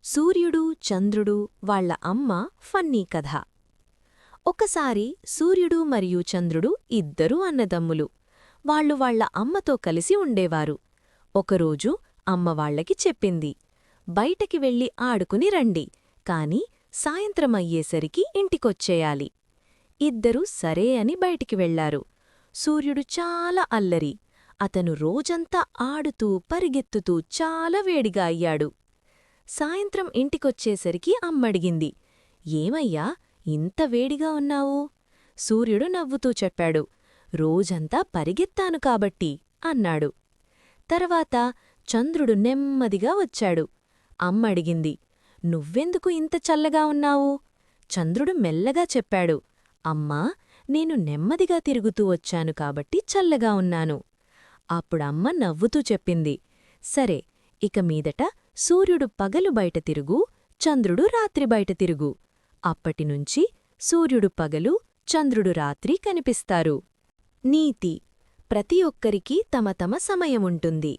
సూర్యుడు చంద్రుడు వాళ్ళ అమ్మ ఫన్నీ కథ. ఒకసారి సూర్యుడు మరియు చంద్రుడు ఇద్దరూ అన్నదమ్ములు. వాళ్ళు వాళ్ళ అమ్మతో కలిసి ఉండేవారు. ఒకరోజు అమ్మ వాళ్లకి చెప్పింది, బయటకి వెళ్ళి ఆడుకుని రండి, కాని సాయంత్రమయ్యేసరికి ఇంటికొచ్చేయాలి. ఇద్దరూ సరే అని బయటికి వెళ్లారు. సూర్యుడు చాలా అల్లరి. అతను రోజంతా ఆడుతూ పరిగెత్తుతూ చాలా వేడిగా అయ్యాడు. సాయంత్రం ఇంటికొచ్చేసరికి అమ్మడిగింది, ఏమయ్యా ఇంత వేడిగా ఉన్నావు? సూర్యుడు నవ్వుతూ చెప్పాడు, రోజంతా పరిగెత్తాను కాబట్టి అన్నాడు. తర్వాత చంద్రుడు నెమ్మదిగా వచ్చాడు. అమ్మడిగింది, నువ్వెందుకు ఇంత చల్లగా ఉన్నావు? చంద్రుడు మెల్లగా చెప్పాడు, అమ్మా, నేను నెమ్మదిగా తిరుగుతూ వచ్చాను కాబట్టి చల్లగా ఉన్నాను. అప్పుడమ్మ నవ్వుతూ చెప్పింది, సరే, ఇక మీదట సూర్యుడు పగలు బయట తిరుగు, చంద్రుడు రాత్రి బయట తిరుగు. అప్పటినుంచి సూర్యుడు పగలు, చంద్రుడు రాత్రి కనిపిస్తారు. నీతి: ప్రతి ఒక్కరికీ తమ తమ సమయముంటుంది.